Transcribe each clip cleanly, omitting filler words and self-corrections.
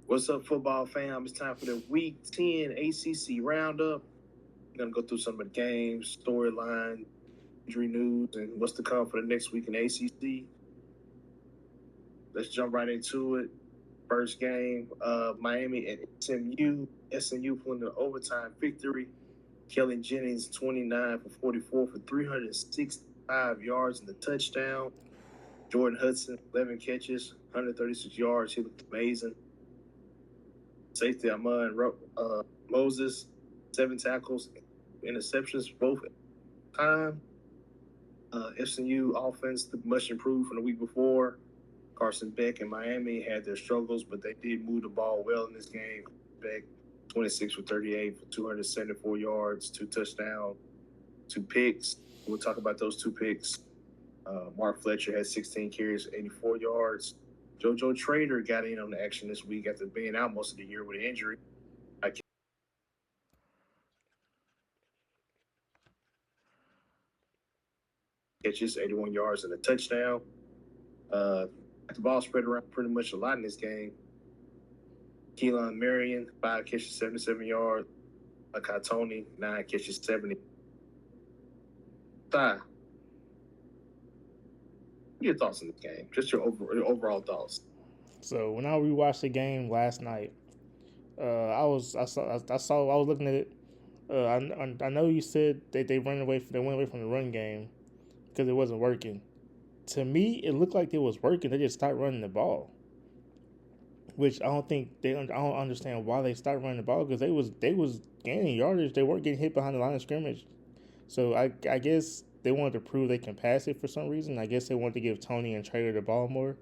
What's up, football fam? It's time for the Week 10 ACC Round Up. We're going to go through some of the games, storyline, injury news, and what's to come for the next week in ACC. Let's jump right into it. First game, Miami at SMU. SMU pulling an overtime victory. Kelly Jennings, 29 for 44 for 365 yards and a touchdown. Jordan Hudson, 11 catches, 136 yards. He looked amazing. Safety Ahmad Moses, 7 tackles, interceptions both time. SMU offense much improved from the week before. Carson Beck and Miami had their struggles, but they did move the ball well in this game. Beck, 26 for 38 for 274 yards, 2 touchdowns, 2 picks. We'll talk about those 2 picks. Mark Fletcher had 16 carries, 84 yards. JoJo Trader got in on the action this week after being out most of the year with an injury. Catches, 81 yards, and a touchdown. The ball spread around pretty much a lot in this game. Keelan Marion, 5 catches, 77 yards. Tony, 9 catches, 70. Ty, what are your thoughts on this game? Just your overall thoughts. So when I rewatched the game last night, I was looking at it. I know you said that they went away from the run game because it wasn't working. To me, it looked like it was working. They just stopped running the ball, which I don't understand why they stopped running the ball because they was gaining yardage. They weren't getting hit behind the line of scrimmage. So I guess they wanted to prove they can pass it for some reason. I guess they wanted to give Tony and Trader the ball more.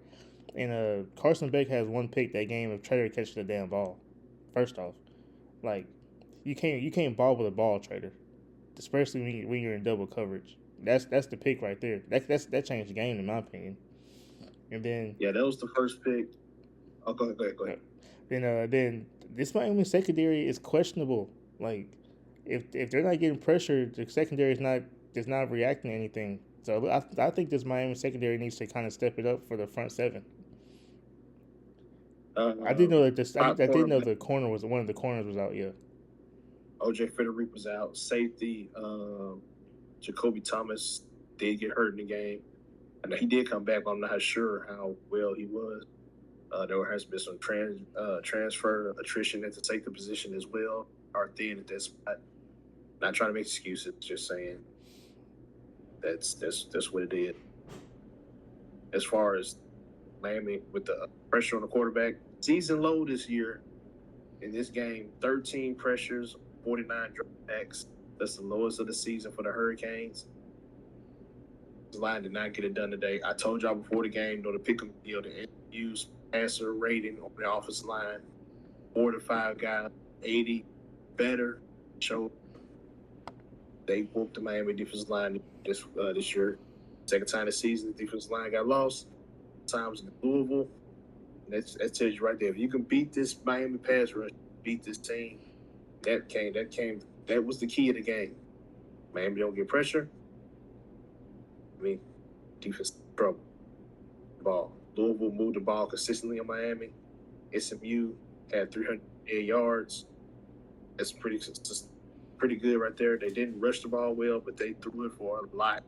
And Carson Beck has 1 pick that game if Trader catches the damn ball. First off, like you can't ball with a ball, Trader, especially when you're in double coverage. That's the pick right there. That changed the game in my opinion. And then that was the first pick. Oh, go ahead. Then this Miami secondary is questionable. Like if they're not getting pressured, the secondary is not reacting to anything. So I think this Miami secondary needs to kind of step it up for the front 7. I did know that I did know the corner was one of the corners was out. Yeah. OJ Frederick was out. Safety, Jacoby Thomas did get hurt in the game. I know he did come back, but I'm not sure how well he was. There has been some transfer attrition at the safety position as well. Are thin at that spot. Not trying to make excuses, just saying that's what it is. As far as Miami with the pressure on the quarterback, season low this year in this game, 13 pressures, 49 dropbacks. That's the lowest of the season for the Hurricanes. The line did not get it done today. I told y'all before the game, to pick them, to use passer rating on the offensive line, 4 to 5 guys, 80 better. Show they whooped the Miami defensive line this year. Second time this season, the defensive line got lost. Times in Louisville. That tells you right there. If you can beat this Miami pass rush, beat this team, that was the key of the game. Miami don't get pressure. I mean, defense trouble. Ball. Louisville moved the ball consistently on Miami. SMU had 300 yards. That's pretty good right there. They didn't rush the ball well, but they threw it for a lot.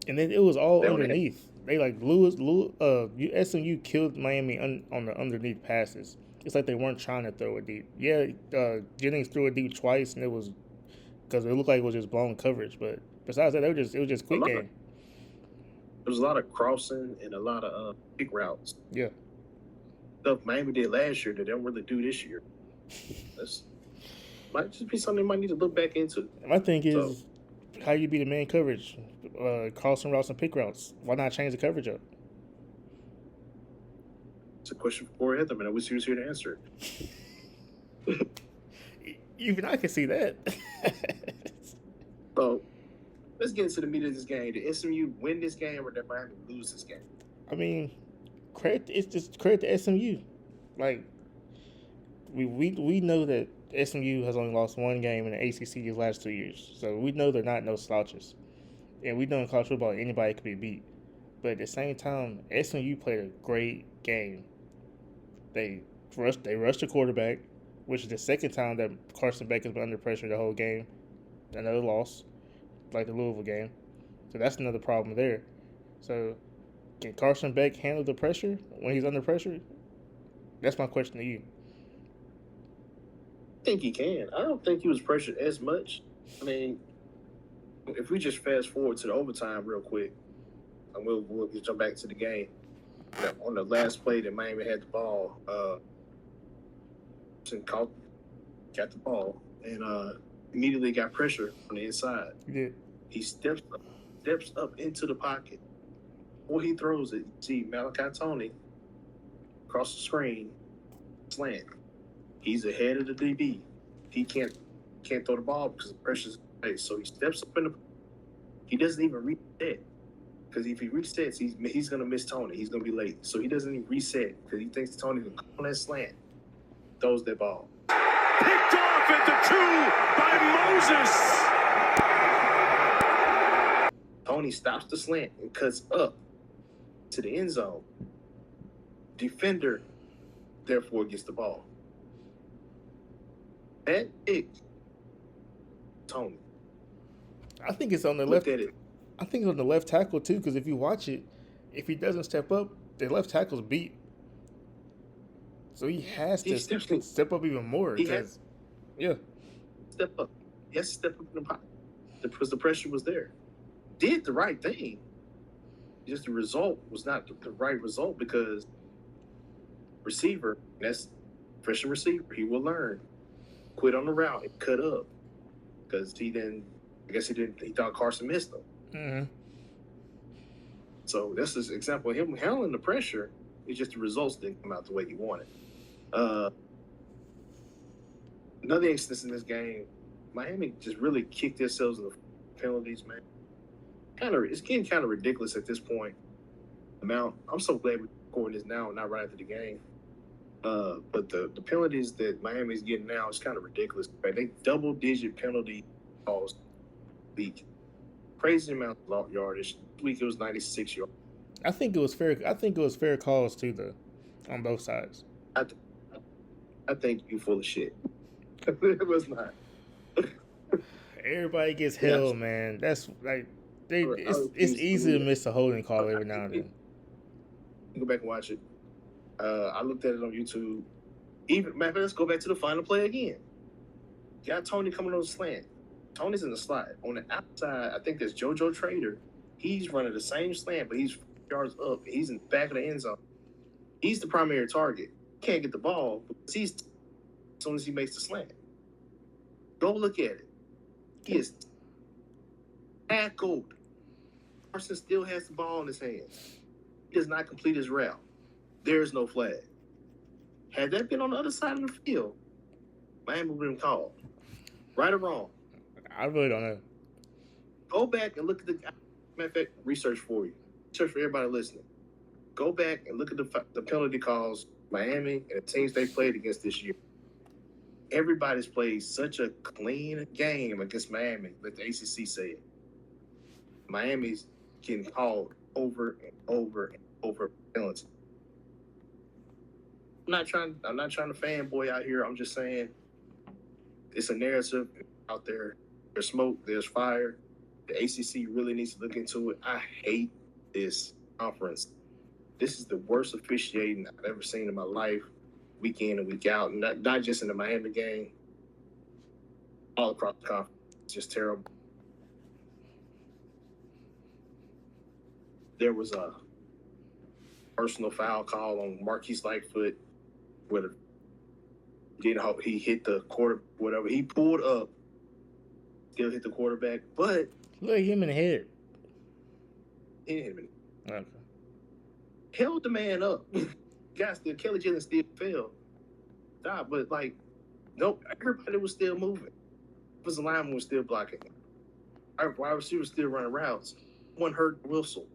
And then it was all underneath. They like SMU killed Miami on the underneath passes. It's like they weren't trying to throw it deep. Yeah, Jennings threw it deep twice, and it was because it looked like it was just blown coverage. But besides that, it was just quick game. There was a lot of crossing and a lot of pick routes. Yeah. Stuff Miami did last year that they don't really do this year. That's might just be something they might need to look back into. My thing is how you beat a man coverage, crossing routes and pick routes. Why not change the coverage up? It's a question for Corey Heatherman. I wish he was here to answer it. Even I can see that. So let's get into the meat of this game. Did SMU win this game or did Miami lose this game? I mean, it's just credit to SMU. Like we know that SMU has only lost 1 game in the ACC these last 2 years, so we know they're not no slouches, and we know in college football anybody can be beat. But at the same time, SMU played a great game. They They rushed the quarterback, which is the second time that Carson Beck has been under pressure the whole game. Another loss, like the Louisville game. So that's another problem there. So can Carson Beck handle the pressure when he's under pressure? That's my question to you. I think he can. I don't think he was pressured as much. I mean, if we just fast forward to the overtime real quick, and we'll jump back to the game. On the last play that Miami had the ball, got the ball and immediately got pressure on the inside. Yeah. He steps up into the pocket. Before he throws it, you see Malachi Tony across the screen, slant. He's ahead of the DB. He can't throw the ball because the pressure's in place. So he steps up in the. He doesn't even reset because if he resets, he's gonna miss Tony. He's gonna be late. So he doesn't even reset because he thinks Tony's gonna come on that slant, throws that ball. Picked off at the 2 by Moses. Tony stops the slant and cuts up to the end zone. Defender, therefore, gets the ball. That pick, Tony. I think it's on the left. I think it's on the left tackle too, because if you watch it, if he doesn't step up, the left tackle's beat. So he has to step up even more. Yeah. Step up. He has to step up in the pocket because the pressure was there. Did the right thing. Just the result was not the right result because receiver, that's freshman receiver, he will learn. Quit on the route and cut up because he thought Carson missed him. Mm-hmm. So that's an example of him handling the pressure. It's just the results didn't come out the way he wanted. Another instance in this game, Miami just really kicked themselves in the penalties, man. It's getting kind of ridiculous at this point. I'm so glad we're recording this now, not right after the game. But the penalties that Miami's getting now is kind of ridiculous. Right? They double-digit penalty calls week. Crazy amount of yardage. This week it was 96 yards. I think it was fair calls too, though, on both sides. I think you full of shit. It was not. Everybody gets held, man. That's like it's easy to miss a holding call every now and then. Go back and watch it. I looked at it on YouTube. Let's go back to the final play again. Got Tony coming on the slant. Tony's in the slot. On the outside, I think there's JoJo Trader. He's running the same slant, but he's yards up. He's in the back of the end zone. He's the primary target. Can't get the ball because he's as soon as he makes the slant. Go look at it. He is tackled. Carson still has the ball in his hands. He does not complete his route. There is no flag. Had that been on the other side of the field, Miami would have been called. Right or wrong? I really don't know. Go back and look at matter of fact, research for you. Research for everybody listening. Go back and look at the penalty calls Miami and the teams they played against this year. Everybody's played such a clean game against Miami. Let the ACC say it. Miami's getting called over and over and over penalty. I'm not trying to fanboy out here. I'm just saying it's a narrative out there. There's smoke, there's fire. The ACC really needs to look into it. I hate this conference. This is the worst officiating I've ever seen in my life, week in and week out. Not just in the Miami game, all across the conference. It's just terrible. There was a personal foul call on Marquise Lightfoot where he hit the quarter, whatever. He pulled up, still hit the quarterback, but look at him in the head. He didn't hit him. Okay. Held the man up. Guys, the Kelly Jalen still fell. Stop, but nope, everybody was still moving. The lineman was still blocking. Our wide receiver was still running routes. One heard the whistle.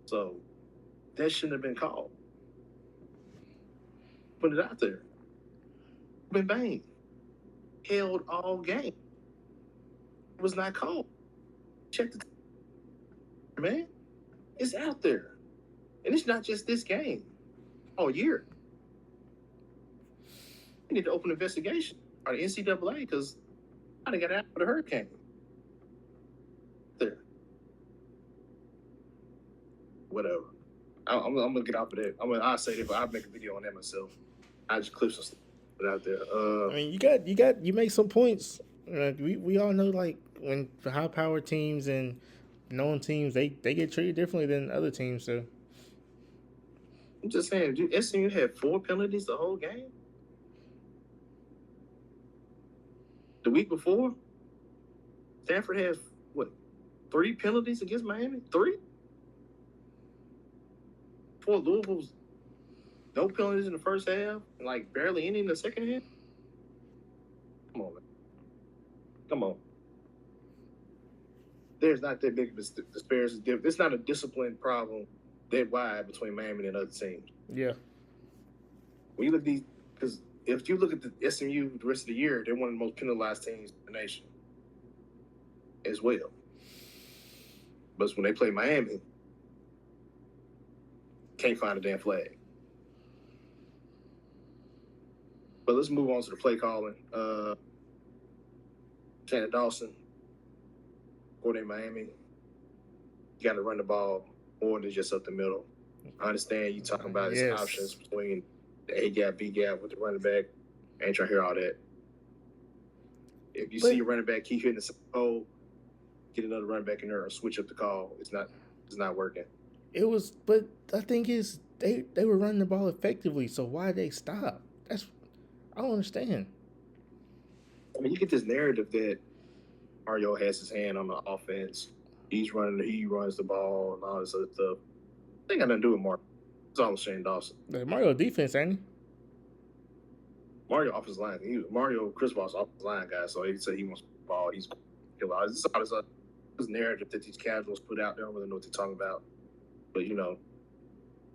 So that shouldn't have been called. Put it out there. Been banged. Held all game. It was not called. Check the man. It's out there. And it's not just this game. All year. they need to open an investigation or the NCAA because I got out of the hurricane. There. Whatever. I'm gonna get off of that. I'll say that, but I'll make a video on that myself. I just clip some stuff out there. I mean, you make some points. We all know like when high power teams and known teams they get treated differently than other teams. So I'm just saying, dude, SMU had 4 penalties the whole game. The week before, Stanford had what 3 penalties against Miami? 3. For Louisville's no penalties in the first half and like barely any in the second half. Come on, man. Come on. There's not that big of a disparity. It's not a discipline problem that wide between Miami and other teams. Yeah. When you look at these, because if you look at the SMU the rest of the year, they're one of the most penalized teams in the nation as well. But when they play Miami, can't find a damn flag. But let's move on to the play calling. Shannon Dawson, coordinating Miami, you got to run the ball more than just up the middle. I understand you talking about his options between the A gap, B gap with the running back. I ain't trying to hear all that. If you see your running back keep hitting the hole, get another running back in there or switch up the call. It's not working. It was, but the thing is, they were running the ball effectively. So why did they stop? I don't understand. I mean, you get this narrative that Mario has his hand on the offense. He runs the ball and all this other stuff. They got nothing to do with Mario. It's all Shane Dawson. Mario defense, ain't he? Mario offensive line. Mario Cristobal's offensive line guy, so he said he wants the ball. He's kill out. This is all this narrative that these casuals put out there. I don't really know what they're talking about. But,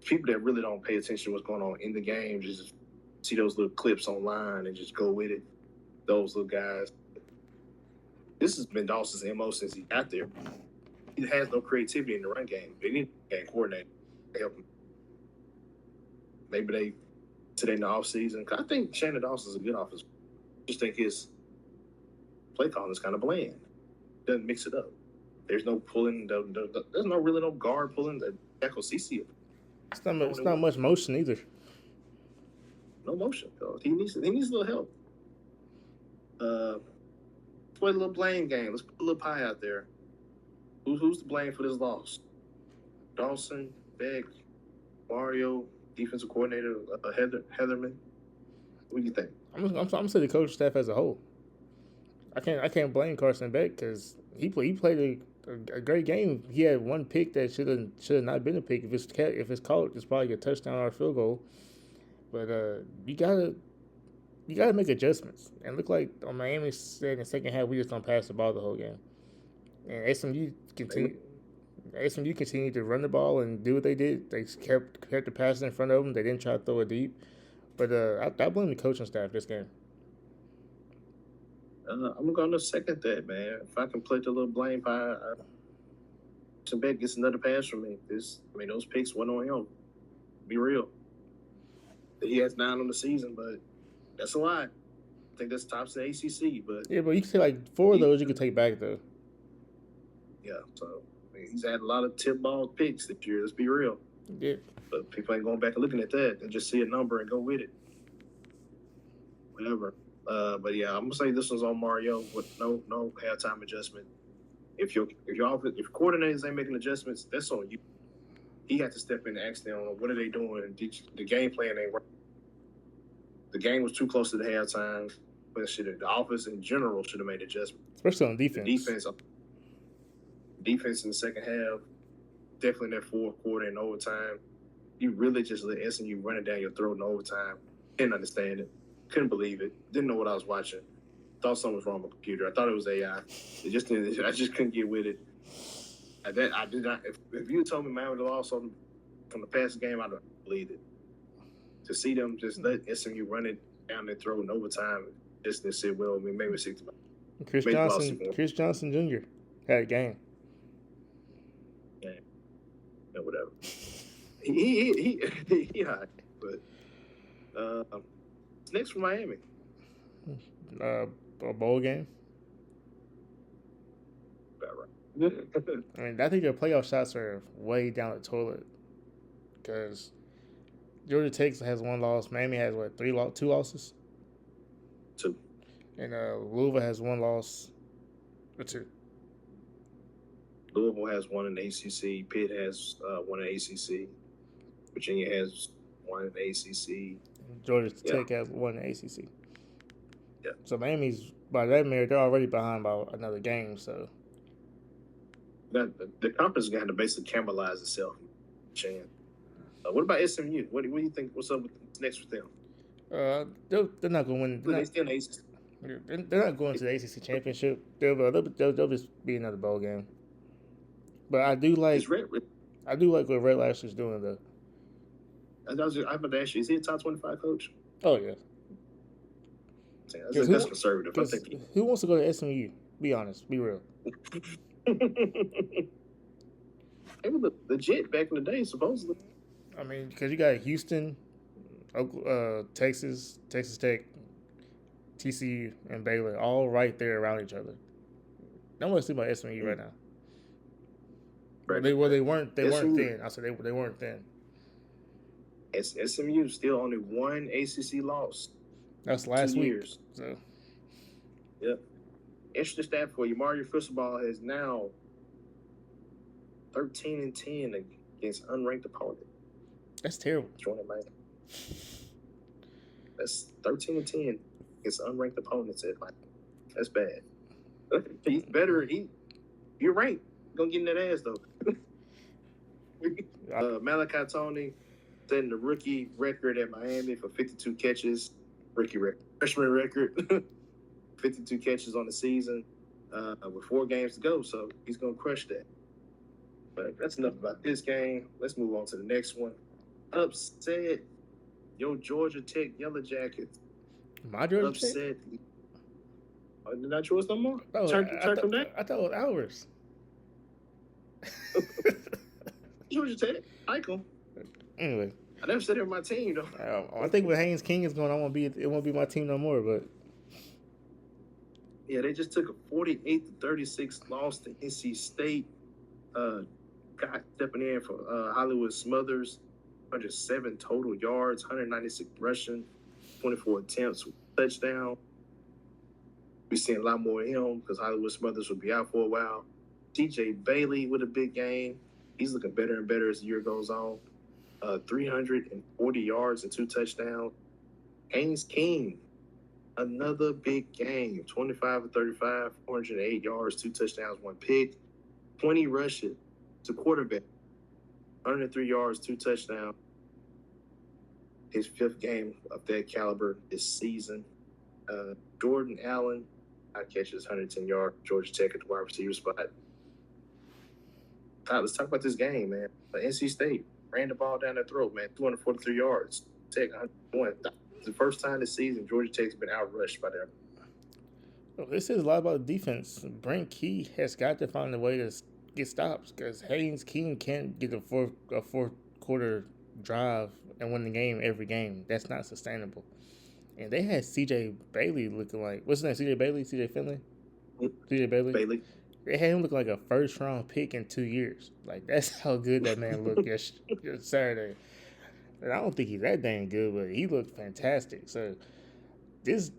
people that really don't pay attention to what's going on in the game just see those little clips online and just go with it. Those little guys. This has been Dawson's MO since he got there. He has no creativity in the run game. They need to coordinate to help him. Maybe today in the offseason. I think Shannon Dawson's a good officer. I just think his play calling is kind of bland. Doesn't mix it up. There's no pulling. There's no guard pulling the tackle CC. It's not much motion either. No motion. Though. He needs a little help. Play a little blame game. Let's put a little pie out there. Who's to blame for this loss? Dawson, Beck, Mario, defensive coordinator Heatherman. What do you think? I'm gonna say the coaching staff as a whole. I can't blame Carson Beck because he played a great game. He had one pick that should have not been a pick. If it's called, it's probably a touchdown or a field goal. But you gotta make adjustments. And look like on Miami said in the second half, we just don't pass the ball the whole game. And SMU continued to run the ball and do what they did. They kept the passes in front of them. They didn't try to throw it deep. But I blame the coaching staff this game. I'm going to second that, man. If I can play the little blame pie, Carson Beck gets another pass from me. Those picks went on him. Be real. He has 9 on the season, but that's a lot. I think that's tops in the ACC, but yeah, but you can say like 4 of those you can take back though. Yeah, so he's had a lot of tip ball picks this year. Let's be real. Yeah, but people ain't going back and looking at that and just see a number and go with it. Whatever. But yeah, I'm gonna say this one's on Mario with no halftime adjustment. If your coordinators ain't making adjustments, that's on you. He had to step in and ask them, what are they doing? The game plan ain't working. The game was too close to the halftime. But the offense in general should have made adjustments. Especially on defense. Defense in the second half, definitely in that fourth quarter and overtime. You really just let SMU run it down your throat in overtime. Didn't understand it. Couldn't believe it. Didn't know what I was watching. Thought something was wrong with the computer. I thought it was AI. I just couldn't get with it. I did not. If you told me Miami lost from the past game, I'd have believed it. To see them just let SMU run it down their throat in overtime, just they said, well, we maybe 60. Chris Johnson Jr. had a game. Yeah, whatever. he hot, but What's next for Miami? A bowl game. About right. I mean, I think their playoff shots are way down the toilet because Georgia Tech has one loss. Miami has what, two losses, Two. and Louisville has one loss or two. Louisville has one in the ACC. Pitt has one in the ACC. Virginia has one in the ACC. Georgia Tech has one in the ACC. Yeah. So Miami's, by that merit, they're already behind by another game. So the conference is going to have to basically cannibalize itself. What about SMU? What do you think? What's up with next with them? they're not going to win. They still in the ACC. They're not going to the ACC championship. They'll just be another bowl game. But I do like what Red Lashley's doing though. I'm about to ask you, is he a top 25 coach? Oh yeah. That's conservative. Who wants to go to SMU? Be honest. Be real. They were legit back in the day, supposedly. I mean, because you got Houston, Texas Tech, TCU, and Baylor all right there around each other. I want to see about SMU right now. Right. They weren't thin. I said they weren't thin. SMU still only one ACC loss. That's last 2 week. Years. So. Yep. Interesting stat for you. Mario Cristobal has now 13-10 against unranked opponent. That's terrible. That's 13-10 against unranked opponents. That's bad. He's better. You're right. Gonna get in that ass though. Malachi Tony setting the rookie record at Miami for 52 catches. Rookie record, freshman record. 52 catches on the season with 4 games to go. So he's gonna crush that. But that's enough about this game. Let's move on to the next one. Upset. Yo, Georgia Tech Yellow Jackets. My Georgia upset. Tech? Oh, they're not yours no more? Oh, Turn them down? I thought it was ours. Georgia Tech. Eichel. Anyway. I never said they were my team, though. I think with Haynes King is going, it won't be my team no more, but. Yeah, they just took a 48-36 loss to NC State. Guy stepping in for Hollywood Smothers. 107 total yards, 196 rushing, 24 attempts, touchdown. We're seeing a lot more of him because Hollywood Smothers will be out for a while. TJ Bailey with a big game. He's looking better and better as the year goes on. 340 yards and 2 touchdowns. Haynes King, another big game. 25-35, 408 yards, 2 touchdowns, 1 pick. 20 rushes to quarterback. 103 yards, 2 touchdowns. His 5th game of that caliber this season. Jordan Allen, catches 110 yards. Georgia Tech at the wide receiver spot. Let's talk about this game, man. NC State ran the ball down their throat, man. 243 yards. Tech 101. It's the first time this season Georgia Tech's been outrushed by them. Well, this is a lot about the defense. Brent Key has got to find a way to get stops because Haynes King can't get a fourth quarter drive and win the game every game. That's not sustainable. And they had CJ Bailey looking like, what's his name? CJ Bailey? CJ Finley? CJ Bailey? They had him look like a first round pick in 2 years. Like, that's how good that man looked Saturday. And I don't think he's that dang good, but he looked fantastic. So this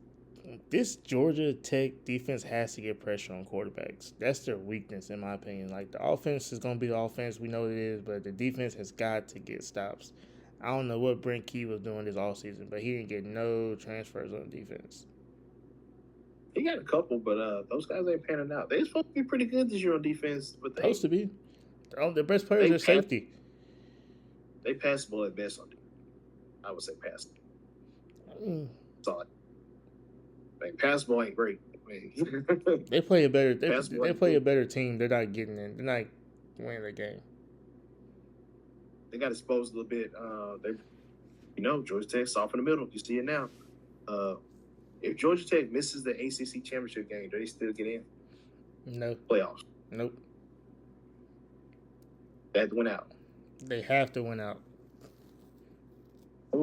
Georgia Tech defense has to get pressure on quarterbacks. That's their weakness, in my opinion. Like, the offense is going to be the offense. We know it is, but the defense has got to get stops. I don't know what Brent Key was doing this offseason, but he didn't get no transfers on defense. He got a couple, but those guys ain't panning out. They're supposed to be pretty good this year on defense, but they supposed to be. The best players are safety. They passable at best on defense. I would say passable. Solid. Passable ain't great. They play a better. They play a better team. They're not getting in. They're not winning the game. They got exposed a little bit. Georgia Tech's off in the middle. You see it now. If Georgia Tech misses the ACC championship game, do they still get in? No. Playoffs? Nope. They have to win out. They have to win out.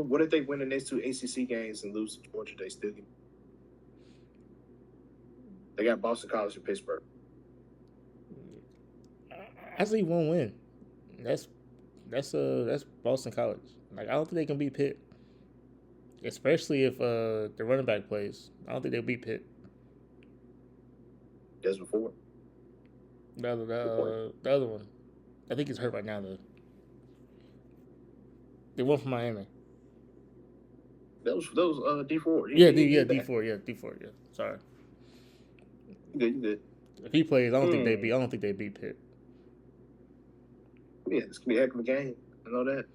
What if they win the next two ACC games and lose to Georgia? They still get. They got Boston College and Pittsburgh. I see one win. That's Boston College. Like I don't think they can beat Pitt, especially if the running back plays. I don't think they'll beat Pitt. That's before. The other one, I think he's hurt right now though. They won from Miami. Those D4. D4. Sorry. You good. If he plays, I don't think they beat Pitt. Yeah, it's gonna be a heck of a game. I know that.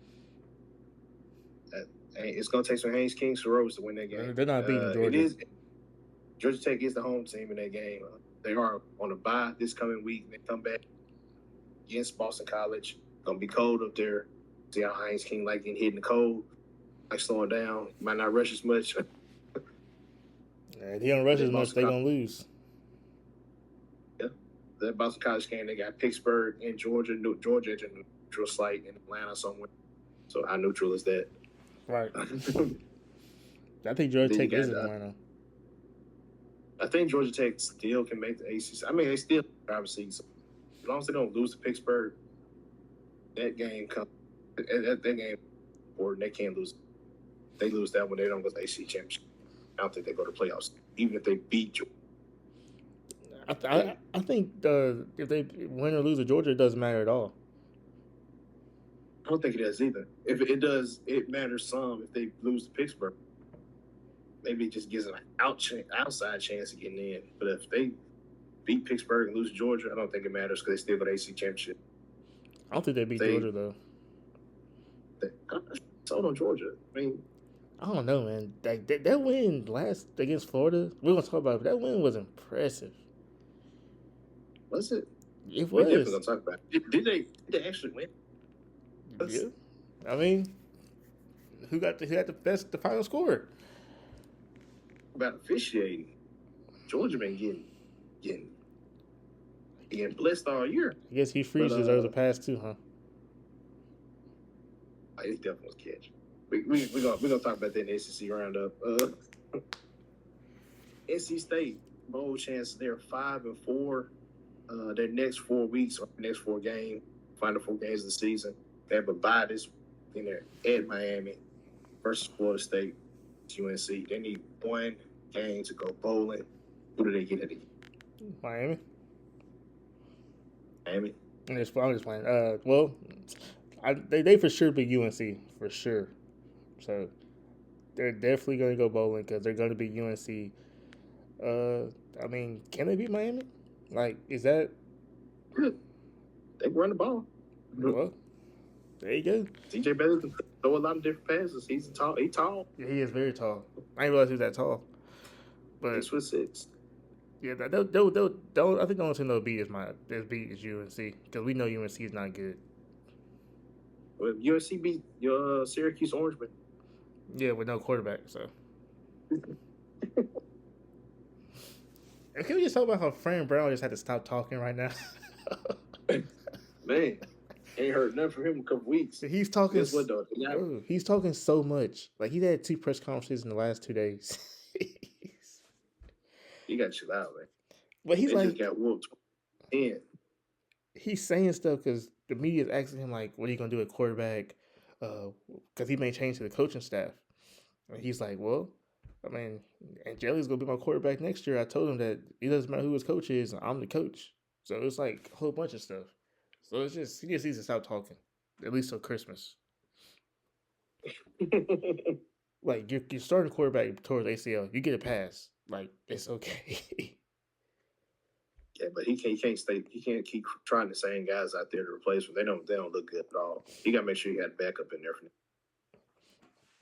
It's gonna take some Haynes King Rose to win that game. They're not beating Georgia. Georgia Tech is the home team in that game. They are on a bye this coming week. They come back against Boston College. Gonna be cold up there. See how Haynes King like getting hit in the cold, like slowing down. Might not rush as much. If he don't rush as much, they're gonna lose. Yeah, that Boston College game, they got Pittsburgh and Georgia. Georgia is a neutral site in Atlanta somewhere. So how neutral is that? Right. I think Georgia Tech is in Atlanta. I think Georgia Tech still can make the ACC. I mean, they still obviously. As long as they don't lose to Pittsburgh, that game comes. That game, or they can't lose. They lose that when they don't go to the ACC championship. I don't think they go to playoffs, even if they beat Georgia. I think if they win or lose to Georgia, it doesn't matter at all. I don't think it does either. If it does, it matters some if they lose to Pittsburgh. Maybe it just gives them an outside chance of getting in. But if they beat Pittsburgh and lose to Georgia, I don't think it matters because they still go to ACC championship. I don't think they beat Georgia though. So on Georgia. I mean, I don't know, man. That win last against Florida, we're gonna talk about it. But that win was impressive. Was it? It was. We're definitely gonna talk about it. Did they actually win? Yeah. I mean, who got the final score? About officiating, Georgia been getting blessed all year. I guess Hugh Freeze deserves a pass too, huh? He definitely was catch. We're gonna talk about that in the ACC Round Up. NC State bowl chance they're 5-4. Their next 4 weeks or next 4 games, final 4 games of the season. They have a bye this in there at Miami versus Florida State, UNC. They need 1 game to go bowling. Who do they get at? Miami. Miami. I'm just playing. Well, they for sure beat UNC for sure. So they're definitely going to go bowling because they're going to beat UNC. I mean, can they beat Miami? Like, is that? They run the ball. Well, there you go. DJ Better throw a lot of different passes. He's tall. He's tall. Yeah, he is very tall. I didn't realize he was that tall. But 6'6". Yeah, they'll I think the only team they'll beat is UNC because we know UNC is not good. Well, UNC beat your Syracuse Orangemen. Yeah, with no quarterback. So. And can we just talk about how Fran Brown just had to stop talking right now? Man, ain't heard nothing from him in a couple weeks. He's talking. Guess what, though? He's talking so much. Like he had 2 press conferences in the last 2 days. You got to chill out, man. But he's just got whooped. And he's saying stuff because the media is asking him like, "What are you gonna do at quarterback?" Because he made change to the coaching staff, and he's like, "Well, I mean, Angeli's gonna be my quarterback next year. I told him that it doesn't matter who his coach is. I'm the coach." So it's like a whole bunch of stuff. So he just needs to stop talking, at least till Christmas. Like you're starting quarterback towards ACL, you get a pass. Like it's okay. Yeah, but he can't stay. He can't keep trying the same guys out there to replace them. They don't look good at all. You got to make sure you got backup in there for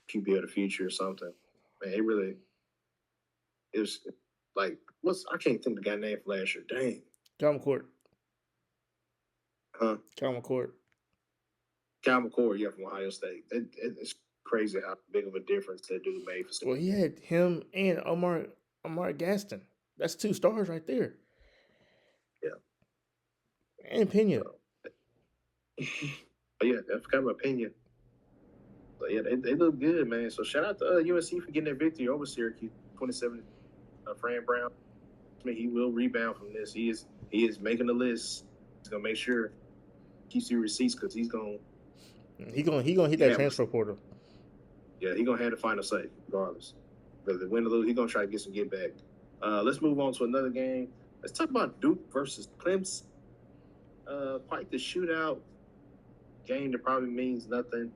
QB of the future or something. Man, it was like I can't think of the guy name for last year. Dang. Cal McCourt. Huh? Cal McCourt. Cal McCourt, yeah, from Ohio State. It's crazy how big of a difference that dude made for. Well, he had him and Omar Gaston. That's 2 stars right there. Yeah. And Pena. Oh, yeah, I forgot about Pena. So yeah, they look good, man. So shout out to UNC for getting that victory over Syracuse, 27. Fran Brown, I mean, he will rebound from this. He is making the list. He's gonna make sure he keeps your receipts because he's gonna hit that transfer portal. Yeah, he's gonna have the final say regardless. Whether they win or lose, he's gonna try to get some get back. Let's move on to another game. Let's talk about Duke versus Clemson. Quite the shootout game that probably means nothing.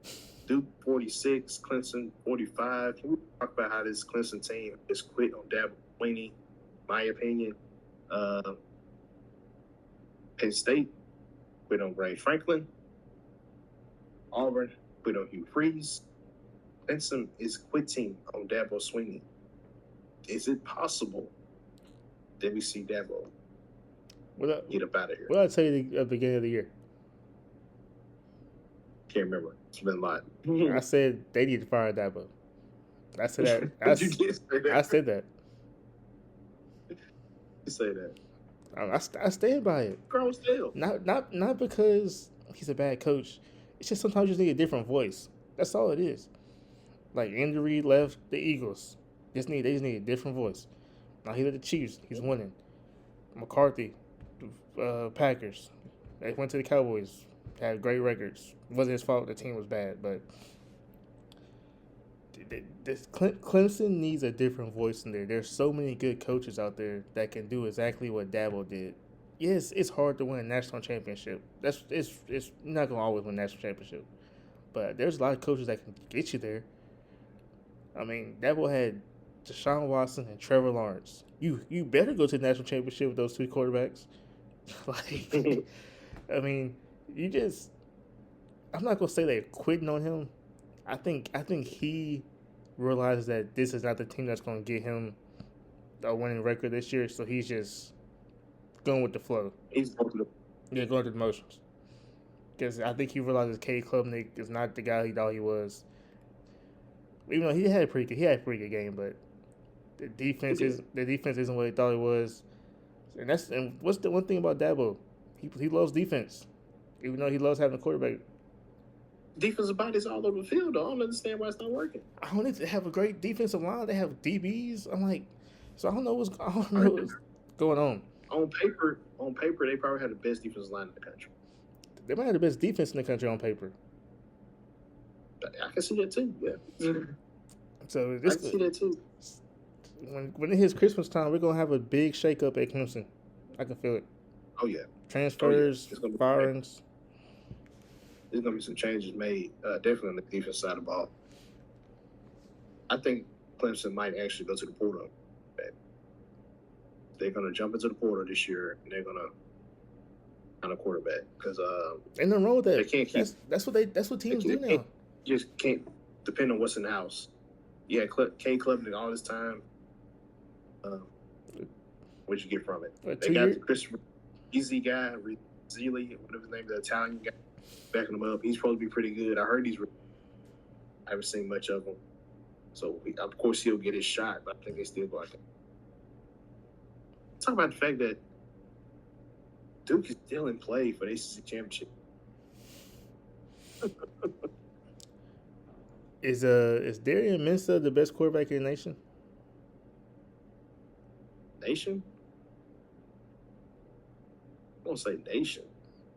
Duke 46, Clemson 45. Can we talk about how this Clemson team just quit on Dabo Swinney? My opinion. Penn State quit on Ray Franklin. Auburn quit on Hugh Freeze. Clemson is quitting on Dabo Swinney. Is it possible that we see Dabo get up out of here? What did I tell you at the beginning of the year? Can't remember. It's been a lot. I said they need to fire Dabo. I said that. You did say that. I said that. You say that. I stand by it. Girl, still. Not because he's a bad coach. It's just sometimes you just need a different voice. That's all it is. Like Andy Reid left the Eagles. They just need a different voice. Now he led the Chiefs. He's winning. McCarthy, Packers. They went to the Cowboys. Had great records. It wasn't his fault. The team was bad, but Clemson needs a different voice in there. There's so many good coaches out there that can do exactly what Dabo did. Yes, it's hard to win a national championship. It's not gonna always win a national championship, but there's a lot of coaches that can get you there. I mean, Dabo had Deshaun Watson and Trevor Lawrence. You better go to the national championship with those two quarterbacks. Like, I mean, I'm not gonna say they're quitting on him. I think he realizes that this is not the team that's gonna get him a winning record this year, so he's just going with the flow. He's going through the motions. Because I think he realizes Cade Klubnik is not the guy he thought he was. Even though he had a pretty good game, but the defense isn't what he thought it was. And what's the one thing about Dabo? He loves defense, even though he loves having a quarterback. Defensive bodies all over the field. I don't understand why it's not working. I don't need to have a great defensive line. They have DBs. I'm like, so I don't know what's going on. On paper, they probably have the best defensive line in the country. They might have the best defense in the country on paper. I can see that too. Yeah. So I can see that too. When it hits Christmas time, we're gonna have a big shakeup at Clemson. I can feel it. Oh yeah. Transfers, firings. There's gonna be some changes made, definitely on the defense side of the ball. I think Clemson might actually go to the portal. They're gonna jump into the portal this year, and they're gonna find a quarterback because ain't nothing wrong with that. They can't keep. That's what teams do now. Just can't depend on what's in the house. Yeah, Cade Klubnik all this time. What'd you get from it? They got the Christopher Easy guy, Zealy, whatever his name, the Italian guy, backing him up. He's supposed to be pretty good. I heard I haven't seen much of him. So, of course, he'll get his shot, but I think they still go out there. Talk about the fact that Duke is still in play for the ACC championship. Is Darian Minster the best quarterback in the nation? Nation? I won't say nation.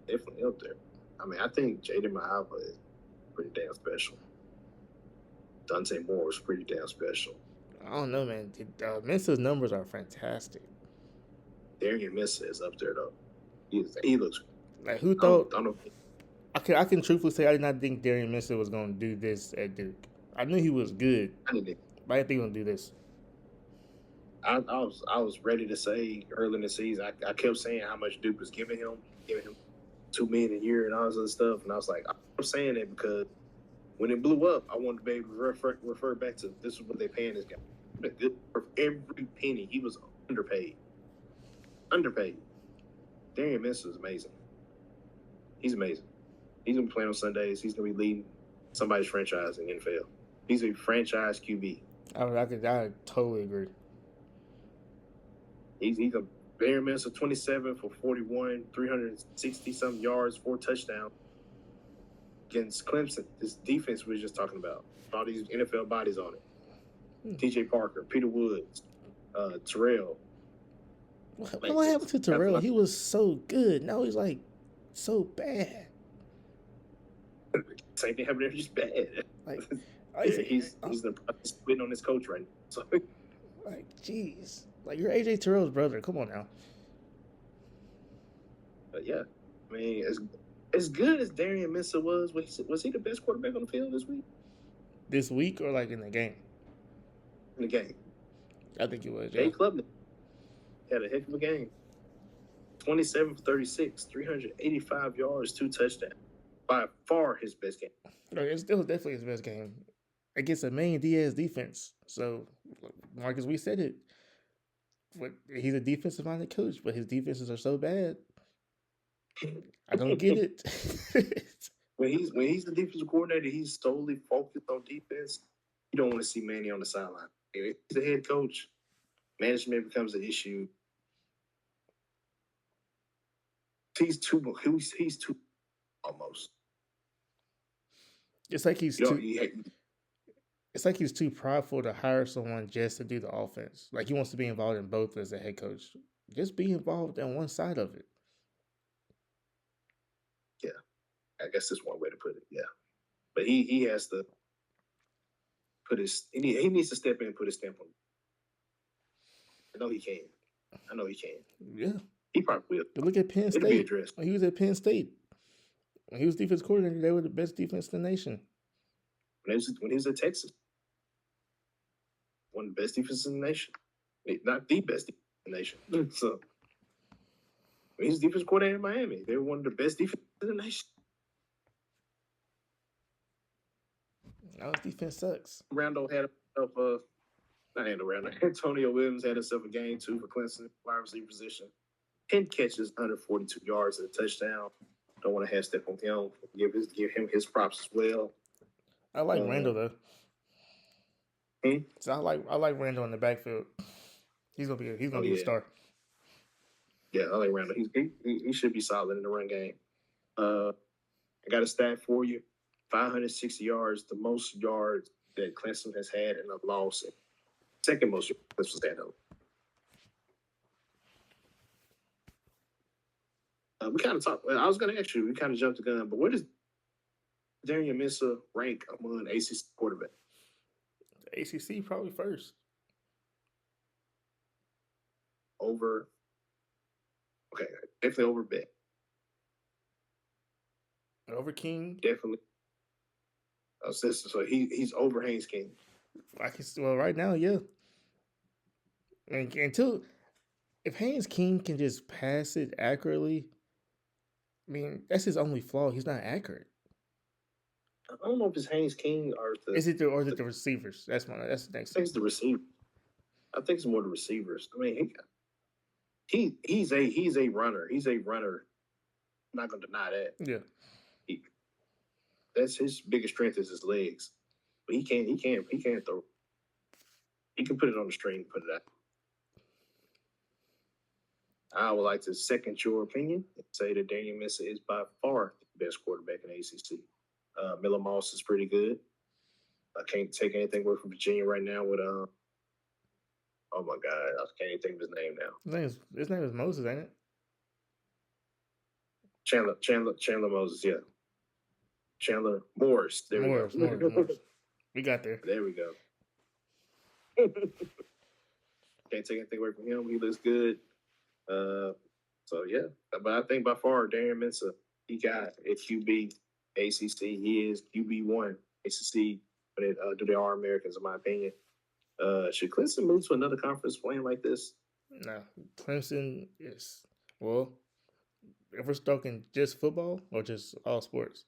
Definitely up there. I mean, I think Jaden Mahava is pretty damn special. Dante Moore is pretty damn special. I don't know, man. Minster's numbers are fantastic. Darian Minster is up there, though. He looks. Like, who thought? I don't know. I can truthfully say I did not think Darian Minster was going to do this at Duke. I knew he was good, but I didn't think he was going to do this. I was ready to say early in the season. I kept saying how much Duke was giving him $2 million a year and all this other stuff, and I was like, I'm saying that because when it blew up, I wanted to be able to refer back to this is what they're paying this guy. Good for every penny. He was underpaid. Darian Minster is amazing. He's amazing. He's gonna be playing on Sundays. He's gonna be leading somebody's franchise in the NFL. He's a franchise QB. I totally agree. He's a Darian Minster, 27 for 41, 360 some yards, 4 touchdowns. against Clemson, this defense we were just talking about, all these NFL bodies on it. T.J. Parker, Peter Woods, Terrell. What happened to Terrell? He was so good. Now he's like so bad. Same thing happened there, just bad. Like he's quitting on his coach right now. So like, jeez, like you're AJ Terrell's brother. Come on now. But yeah, I mean, as good as Darian Mincer was he the best quarterback on the field this week? This week or like in the game? In the game, I think he was. Yeah. Jay Klubnik had a heck of a game. 27 for 36, 385 yards, 2 touchdowns. By far his best game. It was definitely his best game against a main Diaz defense. So, Marcus, we said it. But he's a defensive-minded coach, but his defenses are so bad. I don't get it. When he's the defensive coordinator, he's solely focused on defense. You don't want to see Manny on the sideline. If he's the head coach, management becomes an issue. He's too almost. It's like he's It's like he's too prideful to hire someone just to do the offense. Like he wants to be involved in both as a head coach. Just be involved in one side of it. Yeah, I guess that's one way to put it. Yeah, but he has to put he needs to step in and put his stamp on it. I know he can. Yeah, he probably will. But look at Penn State. When he was at Penn State, when he was defense coordinator, they were the best defense in the nation. When he was at Texas, one of the best defenses in the nation, not the best defense in the nation. So when he was defense coordinator in Miami, they were one of the best defenses in the nation. Now his defense sucks. Antonio Williams had himself a game too for Clemson, wide receiver position. 10 catches, 142 yards, and a touchdown. Don't want to have step on him. Give him his props as well. I like Randall though. So I like Randall in the backfield. He's gonna be a star. Yeah, I like Randall. He should be solid in the run game. I got a stat for you: 560 yards, the most yards that Clemson has had in a loss. Second most yards was that though. We kind of talked. I was going to ask you. We kind of jumped the gun, but where does Darian Mincer rank among ACC quarterback? ACC probably first. Over. Okay, definitely over Beck. Over King. Definitely. So he's over Haynes King. Right now, yeah. And until if Haynes King can just pass it accurately, I mean that's his only flaw. He's not accurate. I don't know if it's Haynes King or is it the receivers? That's the next. I think it's the receiver. I think it's more the receivers. I mean, he's a runner. He's a runner. I'm not gonna deny that. Yeah. That's his biggest strength is his legs. But he can't throw. He can put it on the string and put it out. I would like to second your opinion and say that Daniel Mincer is by far the best quarterback in the ACC. Miller Moss is pretty good. I can't take anything away from Virginia right now with oh my God, I can't even think of his name now. His name is Moses, ain't it? Chandler Moses, yeah. Chandler Morris. Morris. We got there. There we go. Can't take anything away from him. He looks good. So yeah, but I think by far Darian Mincer, he got at QB ACC. He is QB1 ACC, but do they are Americans in my opinion. Should Clemson move to another conference playing like this? No, Clemson is if we're talking just football or just all sports.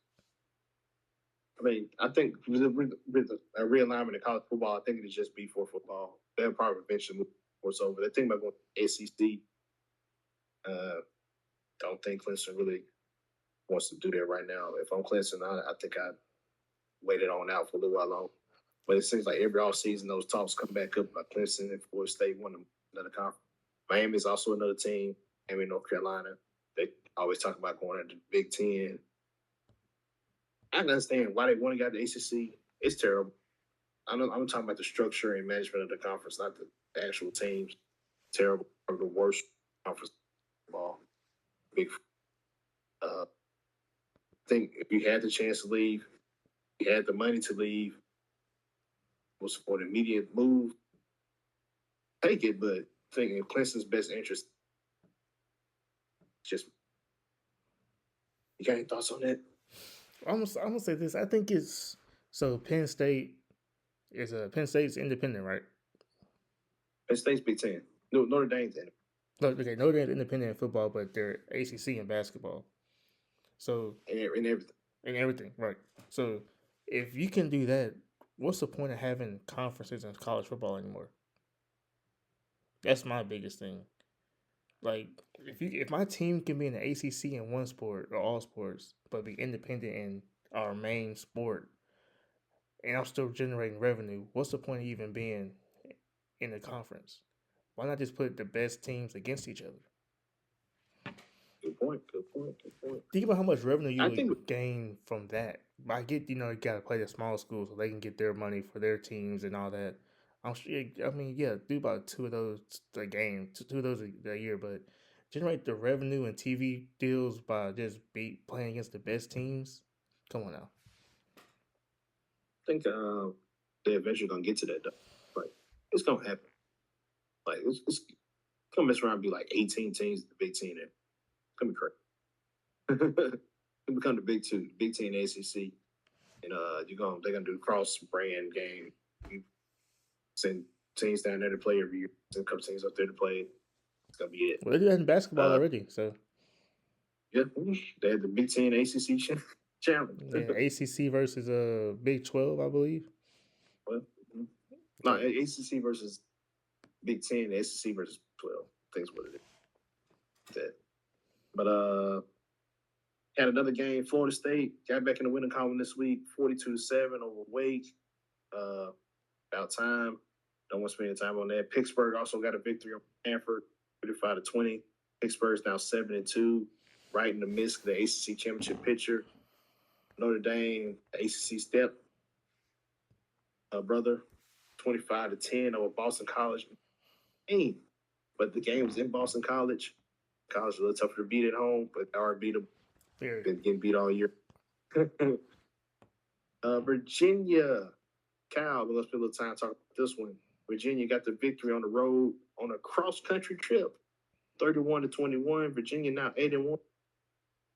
I mean, I think with a realignment of college football, I think it'd just be for football. They'll probably eventually move sports over. They think about going to SEC. Don't think Clemson really wants to do that right now. If I'm Clemson, I think I'd wait it on out for a little while longer. But it seems like every offseason those talks come back up about Clemson and Florida State wanting another conference. Miami is also another team. Miami, North Carolina. They always talk about going into the Big Ten. I can understand why they want to get the ACC. It's terrible. I'm talking about the structure and management of the conference, not the actual teams. Terrible. Or the worst conference ball. Big. I think if you had the chance to leave, you had the money to leave, was for an immediate move, take it. But I think in Clemson's best interest, just you got any thoughts on that? I'm gonna say this. I think it's so Penn State's independent, right? Penn State's Big Ten. No, Notre Dame's in it. Look, okay, Notre Dame's independent in football, but they're ACC in basketball. So And everything. and everything, right? So if you can do that, what's the point of having conferences in college football anymore? That's my biggest thing. Like if my team can be in the ACC in one sport or all sports, but be independent in our main sport, and I'm still generating revenue, what's the point of even being in the conference? Why not just put the best teams against each other? Good point. Good point. Good point. Think about how much revenue you I think would gain from that. I get, you got to play the small schools so they can get their money for their teams and all that. I'm sure. I mean, yeah, do about two of those a game, two of those a year, but generate the revenue and TV deals by just playing against the best teams. Come on now. I think they eventually gonna get to that though. Like it's gonna happen. Like it's gonna mess around and be like 18 teams in the Big Ten. It's gonna be crazy. It become the Big Two, Big Ten ACC, and they're gonna do the cross brand game. You send teams down there to play every year. Send a couple teams up there to play. It's gonna be it. Well, they do that in basketball already, so yeah, they had the Big Ten ACC challenge. yeah, ACC versus Big 12, I believe. Well, no, ACC versus Big Ten, ACC versus 12. I think is what it is. That. But had another game. Florida State got back in the winning column this week, 42-7 over Wake. About time. Don't want to spend any time on that. Pittsburgh also got a victory over Stanford, 35-20. Pittsburgh's now 7-2, right in the midst of the ACC championship picture. Notre Dame, ACC step, brother, 25-10 over Boston College. But the game was in Boston College. College was a little tougher to beat at home, but they are beat them. Been getting beat all year. Virginia, Cal, but let's spend a little time talking about this one. Virginia got the victory on the road on a cross-country trip, 31-21. Virginia now 8-1.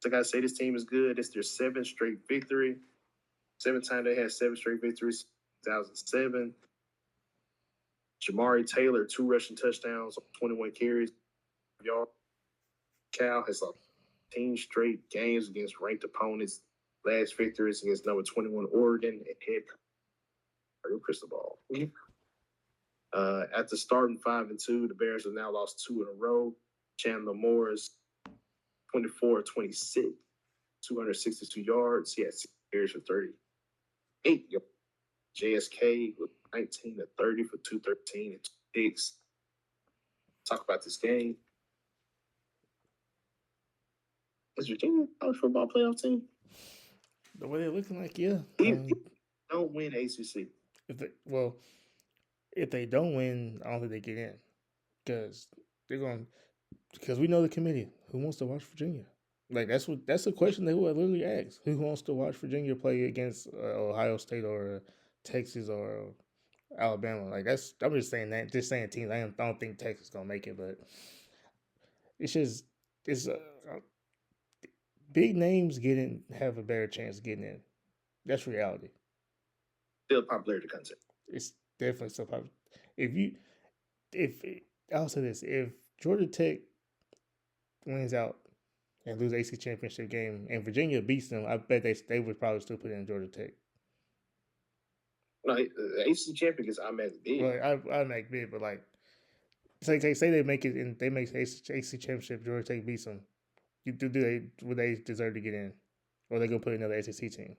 So I gotta say this team is good. It's their seventh straight victory. Seventh time they had 7 straight victories. 2007. Jamari Taylor, 2 rushing touchdowns on 21 carries. Y'all, Cal has lost 10 straight games against ranked opponents. Last victory is against number 21 Oregon and head coach crystal ball. After starting 5-2, the Bears have now lost 2 in a row. Chandler Morris, 24-26, 262 yards. He had 6 carries for 38 yards. JSK with 19-30 for 213 and 2 picks. Talk about this game. Is Virginia a college football playoff team? The way they're looking like, yeah. Don't win ACC. If they don't win, I don't think they get in. Because we know the committee. Who wants to watch Virginia? Like that's the question they would literally ask. Who wants to watch Virginia play against Ohio State or Texas or Alabama? Like I'm just saying that. Just saying teams. I don't think Texas is gonna make it, but it's big names have a better chance of getting in. That's reality. Still popularity concept. It's definitely so popular. I'll say this: if Georgia Tech wins out and lose the ACC championship game, and Virginia beats them, I bet they would probably still put in Georgia Tech. No, the ACC champion is automatic bid. Well, I make bid, but like, say they make it and they make the ACC championship, Georgia Tech beats them. Would they deserve to get in, or are they gonna put another SEC team?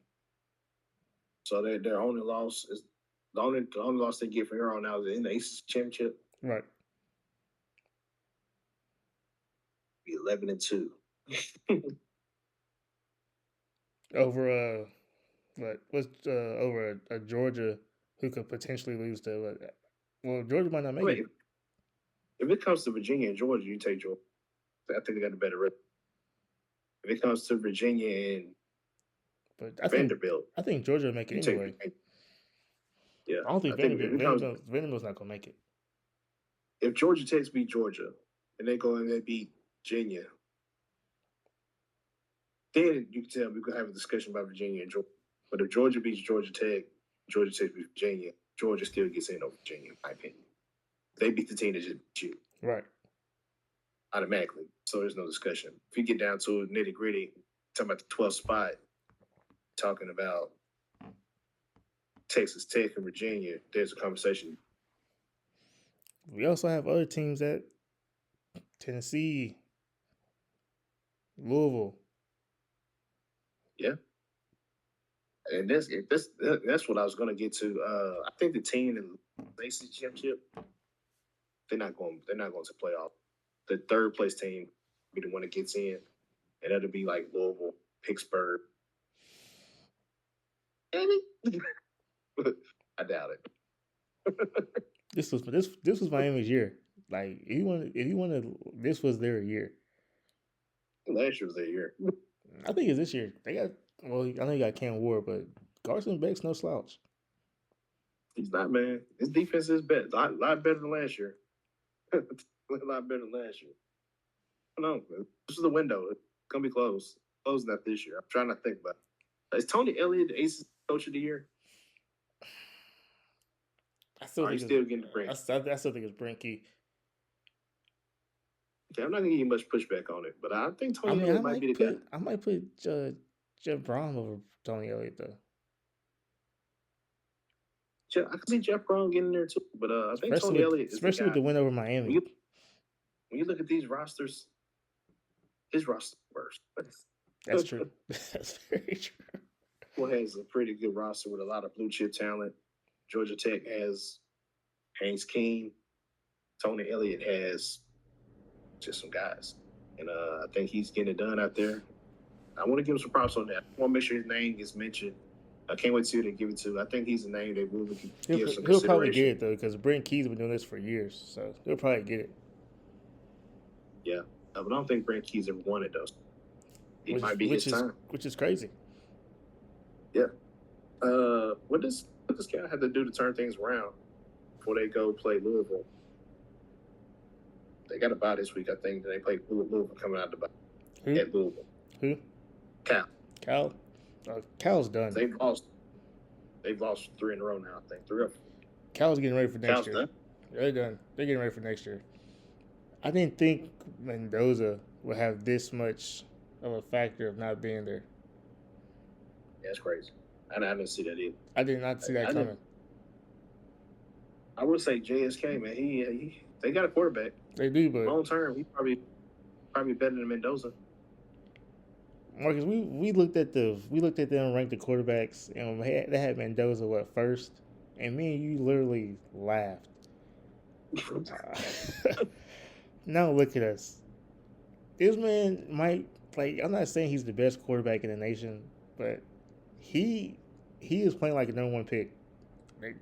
So their only loss is the only loss they get from here on out is in the ACC championship. Right. Be 11-2. Over But what's over a Georgia who could potentially lose to? Well, Georgia might not make Wait, it. if it comes to Virginia and Georgia, you take Georgia. I think they got a better record. If it comes to Virginia and But Vanderbilt, I think Georgia will make you it take anyway. Virginia. Yeah, I don't think I think if Vanderbilt's not gonna make it. if Georgia Tech's beat Georgia and they go and they beat Virginia, then you can tell we can have a discussion about Virginia and Georgia. But if Georgia beats Georgia Tech beats Virginia, Georgia still gets in over Virginia, in my opinion. They beat the team that just beat you. Right. Automatically. So there's no discussion. If you get down to nitty gritty, talking about the 12th spot, talking about Texas Tech and Virginia, there's a conversation. We also have other teams at Tennessee, Louisville. Yeah. And that's what I was going to get to. I think the team in the ACC championship, they're not going to playoff. The third place team will be the one that gets in, and that'll be like Louisville, Pittsburgh. Maybe. I doubt it. This was Miami's year. Like if you want to, this was their year. Last year was their year. I think it's this year. They got I know you got Cam Ward, but Carson Beck's no slouch. He's not, man. His defense is better, a lot better than last year. A lot better than last year. I don't know. This is the window. It's gonna be closed. Closing that this year. I'm trying to think about it. Is Tony Elliott the ACC Coach of the Year? I still think it's Brinky. Okay, I'm not gonna give you much pushback on it, but I think Tony Elliott might be the guy. I might put Jeff Brom over Tony Elliott though. I can see Jeff Brown getting there too, but I think Tony Elliott is especially with the win over Miami. When you look at these rosters, his roster's worse. That's true. That's very true. Well, has a pretty good roster with a lot of blue chip talent. Georgia Tech has Haynes King. Tony Elliott has just some guys. And I think he's getting it done out there. I want to give him some props on that. I want to make sure his name gets mentioned. I can't wait to see who they give it to. I think he's a name they will give some consideration. He'll probably get it, though, because Brent Key's been doing this for years. So he'll probably get it. Yeah. But I don't think Brent Key's ever won it, though. It might be his time. Which is crazy. Yeah. What does guy have to do to turn things around before they go play Louisville? They got a bye this week, I think. They play Louisville coming out the bye. At Louisville. Who? Cal. Cal's done. They've lost 3 in a row now, I think. 3 of them. Cal's getting ready for next year. Done? They're done. They're getting ready for next year. I didn't think Mendoza would have this much of a factor of not being there. Yeah, that's crazy. I didn't see that either. I did not see that coming. I would say JSK, man. They got a quarterback. They do, but long term, he probably better than Mendoza. Marcus, we looked at them ranked the quarterbacks, and they had Mendoza first, and me and you literally laughed. Now look at us. This man might I'm not saying he's the best quarterback in the nation, but he is playing like a number 1 pick.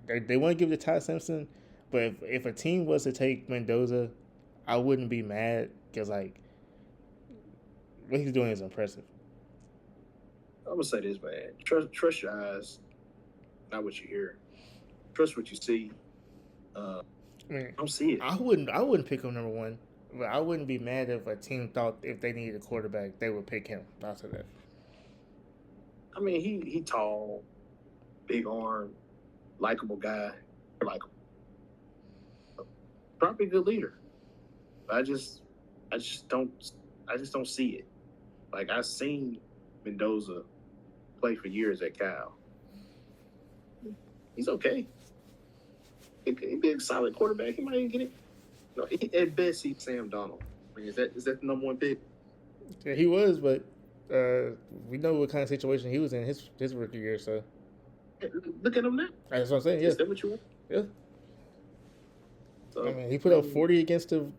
They want to give it to Ty Simpson, but if a team was to take Mendoza, I wouldn't be mad because what he's doing is impressive. I'm gonna say this, man. Trust your eyes, not what you hear. Trust what you see. I don't see it. I wouldn't pick him number 1, but I wouldn't be mad if a team thought if they needed a quarterback, they would pick him. I'll say that. I mean, he tall, big arm, likable guy, probably a good leader. But I just don't see it. I've seen Mendoza play for years at Cal. He's okay. He'd be a solid quarterback. He might even get it. No, at best, he's Sam Donald. I mean, is that the number 1 pick? Yeah, he was, but we know what kind of situation he was in his rookie year. So look at him now. That's what I'm saying. Yeah, is that what you want? Yeah. So, I mean, he put up 40 against the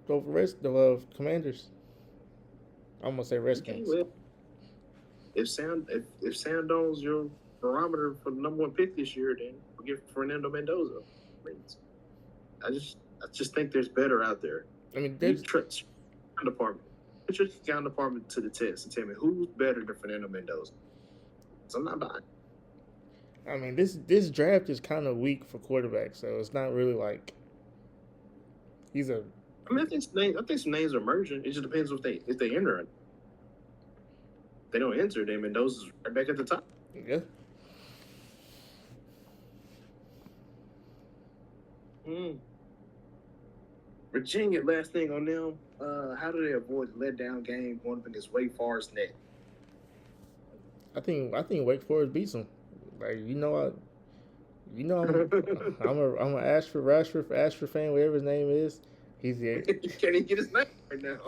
Commanders. I'm gonna say Redskins. Well, if Sam Donald's your barometer for the number 1 pick this year, then forget Fernando Mendoza. I just think there's better out there. I mean, You there's trust department. Put your scouting department to the test and tell me who's better than Fernando Mendoza. So I'm not buying. I mean, this draft is kind of weak for quarterbacks, so it's not really like he's a. I mean, I think some names are emerging. It just depends if they enter it. If they don't enter, then Mendoza's right back at the top. Yeah. Virginia, last thing on them, how do they avoid the letdown game going up against Wake Forest net? I think Wake Forest beats them. Like I'm an Ashford fan, whatever his name is. He's You can't even get his name right now.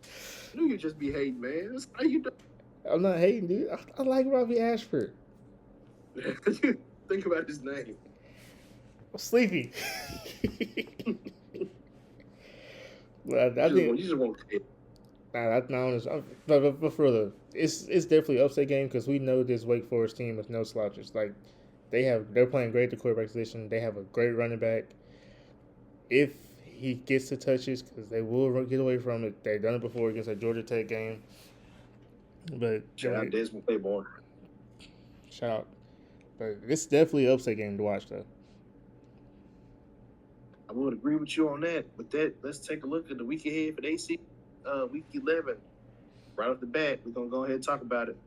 I knew you'd just be hating, man. That's how you do. I'm not hating, dude. I like Robbie Ashford. Think about his name. I'm sleepy. But I think You just won't care. that's not honest. But further, it's definitely an upset game because we know this Wake Forest team is no slouches. Like they're playing great at the quarterback position. They have a great running back. If he gets the touches, because they will get away from it. They've done it before against a Georgia Tech game. But Shout out Desmond Claiborne. Shout out. But this is definitely an upset game to watch, though. I would agree with you on that. With that, let's take a look at the week ahead for the ACC. Week 11. Right off the bat, we're going to go ahead and talk about it.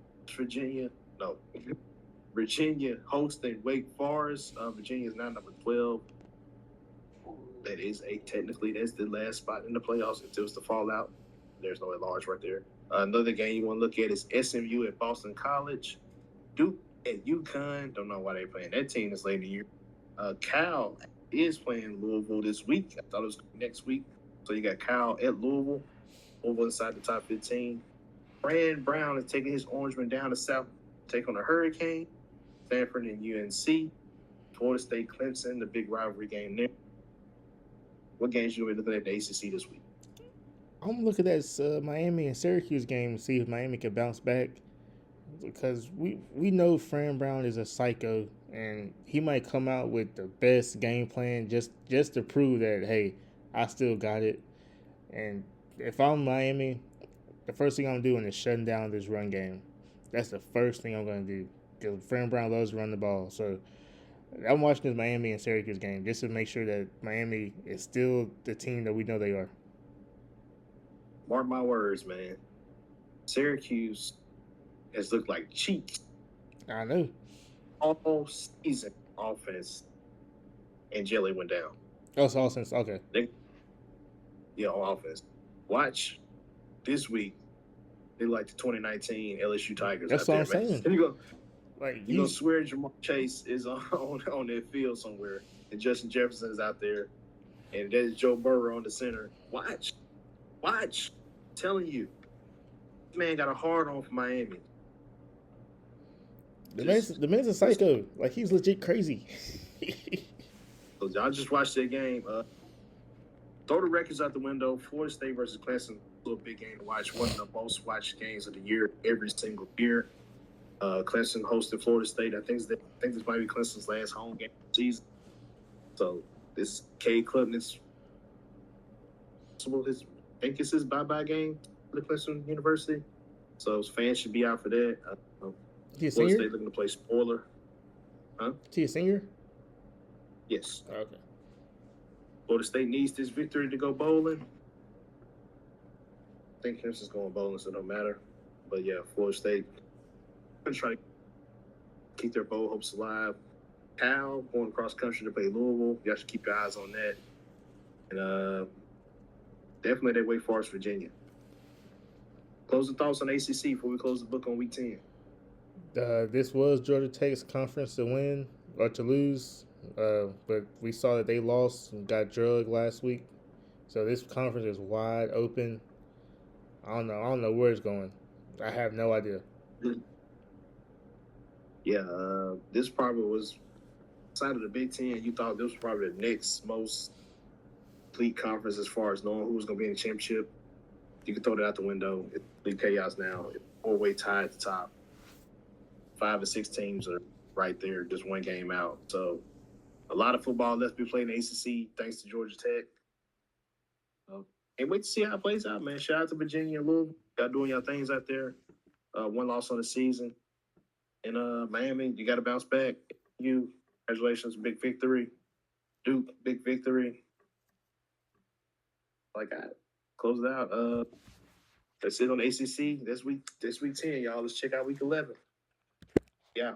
Virginia hosting Wake Forest. Virginia is now number 12. That is that's the last spot in the playoffs if it was to fall out. There's no at-large right there. Another game you want to look at is SMU at Boston College. Duke at UConn. Don't know why they're playing that team this late in the year. Cal is playing Louisville this week. I thought it was next week. So you got Cal at Louisville, over inside the top 15. Fran Brown is taking his Orangemen down to South, take on the Hurricane. Stanford and UNC. Florida State, Clemson, the big rivalry game there. What games you going to be looking at the ACC this week? I'm looking at Miami and Syracuse game to see if Miami can bounce back. Because we know Fran Brown is a psycho, and he might come out with the best game plan just to prove that, hey, I still got it. And if I'm Miami, the first thing I'm doing is shutting down this run game. That's the first thing I'm going to do, because Fran Brown loves to run the ball. So I'm watching this Miami and Syracuse game just to make sure that Miami is still the team that we know they are. Mark my words, man. Syracuse has looked like cheats. I know. All season offense, and Jelly went down. Oh, it's all since okay. On offense. Watch this week. They like the 2019 LSU Tigers. That's what I'm saying. You gonna swear Jamar Chase is on their field somewhere, and Justin Jefferson is out there, and there's Joe Burrow on the center. Watch. I'm telling you, this man got a hard on for Miami. The man's a psycho. Like, he's legit crazy. So y'all just watched that game. Throw the records out the window. Florida State versus Clemson, a little big game to watch. One of the most watched games of the year every single year. Clemson hosted Florida State. I think this might be Clemson's last home game of the season. So this Cade Klubnik's, I think it's his bye-bye game for the Clemson University. So fans should be out for that. Florida State looking to play spoiler. Huh? Is he a senior? Yes. Okay. Florida State needs this victory to go bowling. I think Clemson's going bowling, so it don't matter. But yeah, Florida State going to try to keep their bowl hopes alive. Cal going across country to play Louisville. You have to keep your eyes on that. And definitely that Wake Forest, Virginia. Closing thoughts on ACC before we close the book on week 10. This was Georgia Tech's conference to win or to lose, but we saw that they lost and got drugged last week. So this conference is wide open. I don't know where it's going. I have no idea. Yeah, this probably was outside of the Big Ten. You thought this was probably the next most complete conference as far as knowing who was going to be in the championship. You can throw that out the window. It's complete chaos now. It's 4-way tie at the top. 5 or 6 teams are right there, just one game out. So a lot of football left to be played in the ACC, thanks to Georgia Tech. And wait to see how it plays out, man. Shout out to Virginia and Louisville. Y'all doing your things out there. One loss on the season. And Miami, you got to bounce back. Congratulations, big victory. Duke, big victory. Like I close it out. That's it on the ACC. This week 10, y'all. Let's check out week 11. Yeah.